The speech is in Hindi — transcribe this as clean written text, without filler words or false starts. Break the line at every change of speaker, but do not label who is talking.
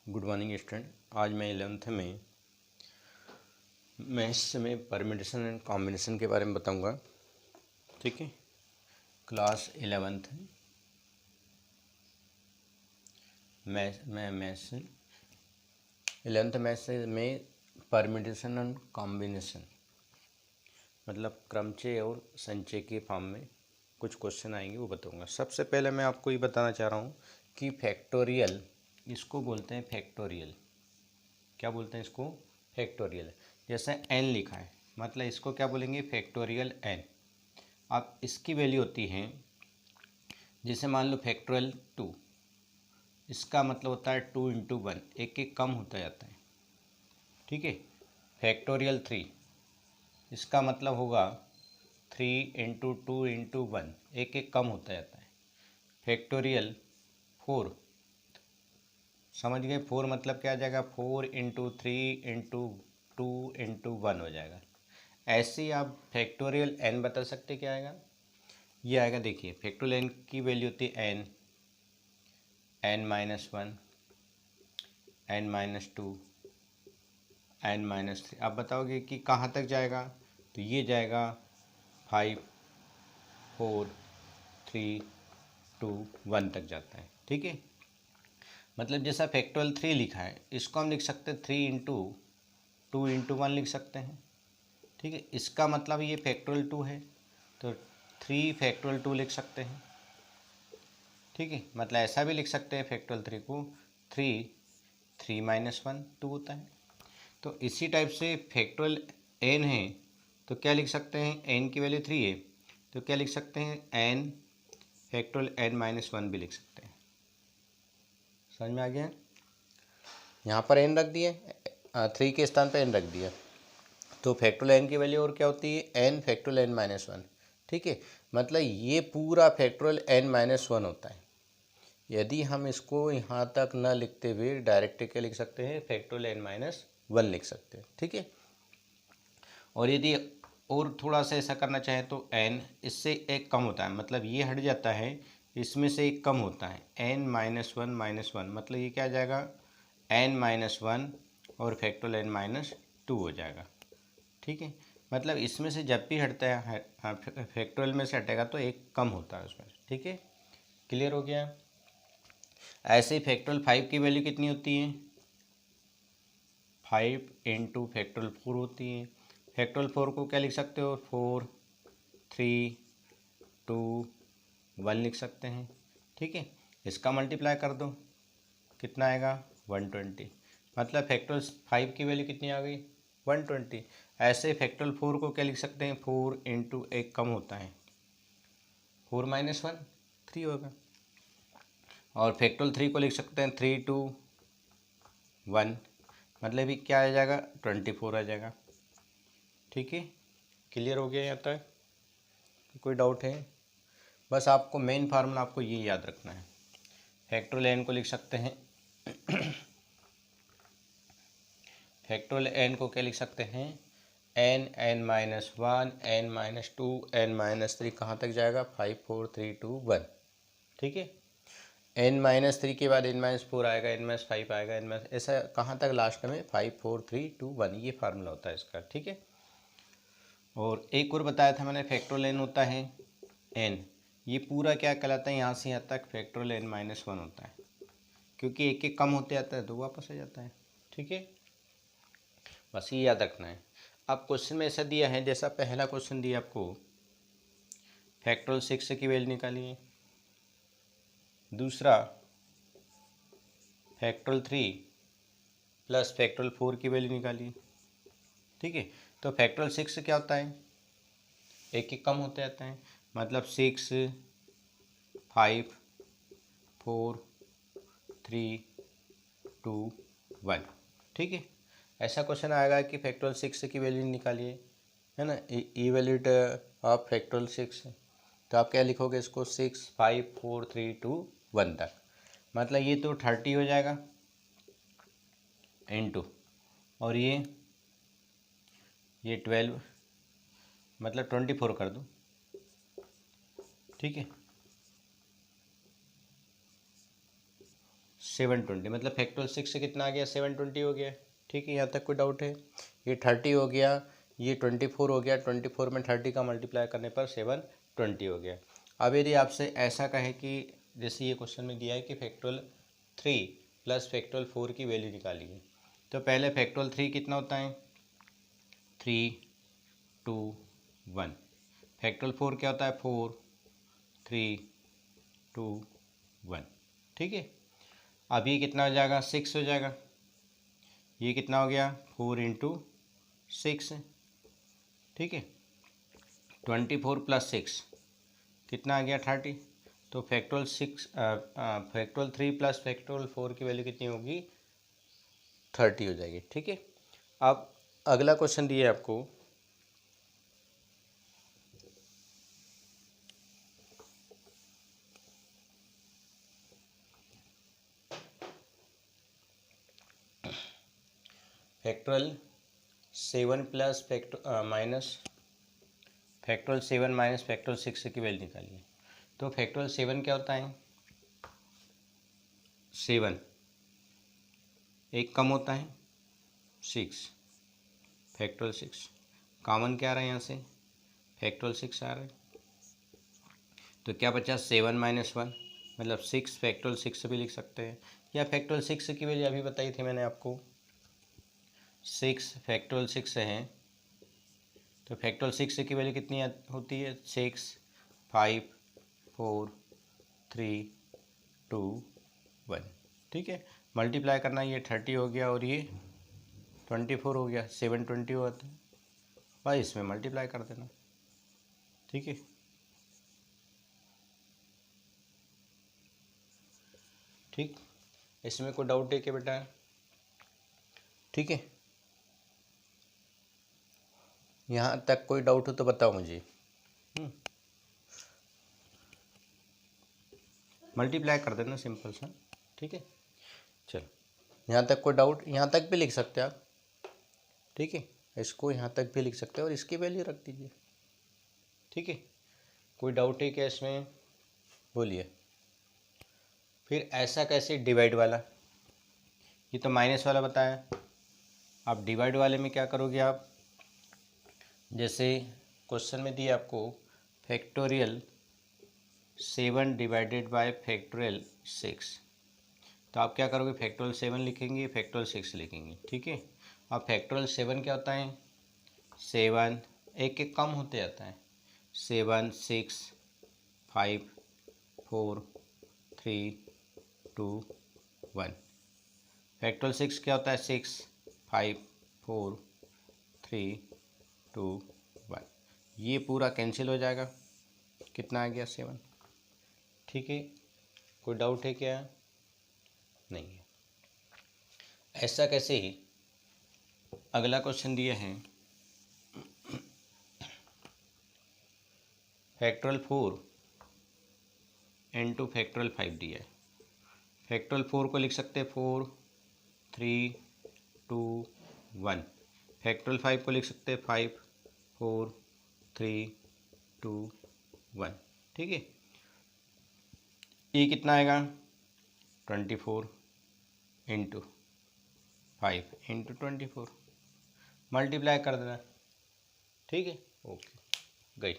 Good morning student. आज मैं 11th में मैथ्स में परम्यूटेशन एंड कॉम्बिनेशन के बारे में बताऊंगा। ठीक है, class 11th maths 11th maths में परम्यूटेशन एंड कॉम्बिनेशन मतलब क्रमचय और संचय के फॉर्म में कुछ क्वेश्चन आएंगे, वो बताऊंगा। सबसे पहले मैं आपको ये बताना चाह रहा हूँ कि फैक्टोरियल, इसको बोलते हैं फैक्टोरियल। क्या बोलते हैं इसको? फैक्टोरियल। जैसे n लिखा है, मतलब इसको क्या बोलेंगे? Factorial n। अब इसकी वैल्यू होती है, जैसे मान लो फैक्टोरियल 2, इसका मतलब होता है 2 इंटू 1, एक एक कम होता जाता है। ठीक है। फैक्टोरियल 3, इसका मतलब होगा 3 इंटू 2 इंटू 1, एक एक कम होता जाता है। फैक्टोरियल 4, समझ गए? 4 मतलब क्या आ जाएगा? 4 इंटू 3 इंटू 2 इंटू 1 हो जाएगा। ऐसे ही आप फैक्टोरियल n बता सकते क्या आएगा? ये आएगा, देखिए फैक्टोरियल n की वैल्यू होती है n, n-1, n-2, n-3। आप बताओगे कि कहाँ तक जाएगा, तो ये जाएगा 5, 4, 3, 2, 1 तक जाता है। ठीक है, मतलब जैसा फैक्टोरियल 3 लिखा है, इसको हम लिख सकते हैं 3 इंटू 2 इंटू 1 लिख सकते हैं। ठीक है, इसका मतलब ये फैक्टोरियल 2 है, तो 3 फैक्टोरियल 2 लिख सकते हैं। ठीक है, मतलब ऐसा भी लिख सकते हैं फैक्टोरियल 3 को 3 2 होता है। तो इसी टाइप से फैक्टोरियल n है, तो क्या लिख सकते हैं? n की वैल्यू 3 है, तो क्या लिख सकते हैं? n फैक्टोरियल n-1 भी लिख सकते हैं। समझ में आ गया? यहाँ पर n रख दिए, 3 के स्थान पर n रख दिया, तो फैक्टोरियल n की वैल्यू और क्या होती है? n factorial n-1। ठीक है, मतलब ये पूरा फैक्टोरियल n-1 होता है। यदि हम इसको यहाँ तक न लिखते हुए डायरेक्ट क्या लिख सकते हैं? फैक्टोरियल n-1 लिख सकते हैं। ठीक है, और यदि और थोड़ा सा ऐसा करना चाहें तो n इससे एक कम होता है, मतलब ये हट जाता है, इसमें से एक कम होता है, n-1 मतलब ये क्या आ जाएगा? n-1 और फैक्टोरियल n-2 हो जाएगा। ठीक है, मतलब इसमें से जब भी हटता है, फैक्टोरियल में से हटेगा तो एक कम होता है उसमें। ठीक है, क्लियर हो गया? ऐसे ही फैक्टोरियल 5 की वैल्यू कितनी होती है? 5 इंटू फैक्टोरियल 4 होती है। फैक्टोरियल 4 को क्या लिख सकते हो? 4, 3, 2, 1 लिख सकते हैं। ठीक है, इसका मल्टीप्लाई कर दो, कितना आएगा? 120। मतलब फैक्टोरियल 5 की वैल्यू कितनी आ गई? 120। ऐसे फैक्टोरियल 4 को क्या लिख सकते हैं? 4 इंटू एक कम होता है, 4-1 3 होगा। और फैक्टोरियल 3 को लिख सकते हैं 3-2-1, मतलब ये क्या आ जाएगा? 24 आ जाएगा। ठीक है, क्लियर हो गया यहाँ तक? कोई डाउट है? बस आपको मेन फार्मूला आपको ये याद रखना है। फैक्टोरियल n को लिख सकते हैं फैक्टोरियल n को क्या लिख सकते हैं? n-1, n-2, n-3 कहाँ तक जाएगा? 5, 4, 3, 2, 1। ठीक है, n-3 के बाद n-4 आएगा, n-5 आएगा, ऐसा कहाँ तक? लास्ट में 5, 4, 3, 2, 1, ये फार्मूला होता है इसका। ठीक है, और एक और बताया था मैंने, फैक्टोरियल n होता है n, ये पूरा क्या कहलाता है? यहाँ से यहाँ तक फैक्टोरियल n-1 होता है, क्योंकि एक एक कम होते जाता है तो वापस आ जाता है। ठीक है, बस ये याद रखना है। अब क्वेश्चन में ऐसा दिया है, जैसा पहला क्वेश्चन दिया आपको, फैक्टोरियल 6 की वैल्यू निकालिए। दूसरा फैक्टोरियल 3 प्लस फैक्टोरियल 4 की वैल्यू निकालिए। ठीक है, तो फैक्टोरियल 6 क्या होता है? एक एक कम होते जाता है, मतलब 6, 5, 4, 3, 2, 1। ठीक है, ऐसा क्वेश्चन आएगा कि फैक्टोरियल 6 की वैल्यू निकालिए, है ना? इवैल्यूएट ऑफ फैक्टोरियल 6, तो आप क्या लिखोगे इसको? 6, 5, 4, 3, 2, 1 तक, मतलब ये तो 30 हो जाएगा इंटू, और ये 12, मतलब 24 कर दो। ठीक है, 720, मतलब फैक्टोरियल 6 से कितना आ गया, 720 हो गया। ठीक है, यहाँ तक कोई डाउट है? ये 30 हो गया, ये 24 हो गया, 24 में 30 का मल्टीप्लाई करने पर 720 हो गया। अब यदि आपसे ऐसा कहे कि जैसे ये क्वेश्चन में दिया है कि फैक्टोरियल 3 प्लस फैक्टोरियल 4 की वैल्यू निकालिए, तो पहले फैक्टोरियल 3 कितना होता है, 3 2 1। फैक्टोरियल 4 क्या होता है, 4 3 2 1। ठीक है, अब ये कितना हो जाएगा, 6 हो जाएगा। ये कितना हो गया, 4 इंटू 6। ठीक है, 24 प्लस 6 कितना आ गया, 30। तो फैक्टोरियल 3 प्लस फैक्टोरियल 4 की वैल्यू कितनी होगी, 30 हो जाएगी। ठीक है, अब अगला क्वेश्चन दिया है आपको, factorial 7 plus minus factorial 7 minus factorial 6 की वैल्यू निकालिए। तो फैक्टोरियल 7 क्या होता है, 7 एक कम होता है 6, फैक्टोरियल 6 कॉमन क्या आ रहा है यहाँ से, फैक्टोरियल 6 आ रहा है। तो क्या बचा, 7 माइनस 1, मतलब 6 फैक्टोरियल 6 भी लिख सकते हैं, या फैक्टोरियल 6 की वैल्यू अभी बताई थी मैंने आपको, 6 फैक्टोरियल 6 है। तो फैक्टोरियल 6 की वैल्यू कितनी होती है, 6 5 4 3 2 1। ठीक है, मल्टीप्लाई करना, ये 30 हो गया और ये 24 हो गया, 720 होता है भाई, इसमें मल्टीप्लाई कर देना। ठीक है, ठीक, इसमें कोई डाउट है क्या बेटा? ठीक है, यहाँ तक कोई डाउट हो तो बताओ मुझे। मल्टीप्लाई कर देना सिंपल सा। ठीक है, चलो, यहाँ तक कोई डाउट, यहाँ तक भी लिख सकते हैं आप। ठीक है, इसको यहाँ तक भी लिख सकते हैं और इसकी वैल्यू रख दीजिए। ठीक है, कोई डाउट है क्या इसमें, बोलिए। फिर ऐसा कैसे, डिवाइड वाला, ये तो माइनस वाला बताया। आप डिवाइड वाले में क्या करोगे आप, जैसे क्वेश्चन में दिया आपको फैक्टोरियल 7 डिवाइडेड बाय फैक्टोरियल 6, तो आप क्या करोगे, फैक्टोरियल 7 लिखेंगे, फैक्टोरियल 6 लिखेंगे। ठीक है, अब फैक्टोरियल 7 क्या होता है, 7 एक एक कम होते जाता है, 7 6 5 4 3 2 1। फैक्टोरियल 6 क्या होता है, 6 5 4 3 2 1। ये पूरा कैंसिल हो जाएगा, कितना आ गया, 7। ठीक है, कोई डाउट है क्या? नहीं है। ऐसा कैसे ही अगला क्वेश्चन दिया है, फैक्टोरियल 4 इंटू फैक्टोरियल 5 दिया है। फैक्टोरियल 4 को लिख सकते हैं 4 3 2 1। फैक्टोरियल 5 को लिख सकते हैं 5 4 3 2 1। ठीक है, ये कितना आएगा, 24 इंटू 5 इंटू 24, मल्टीप्लाई कर देना। ठीक है, ओके, गई।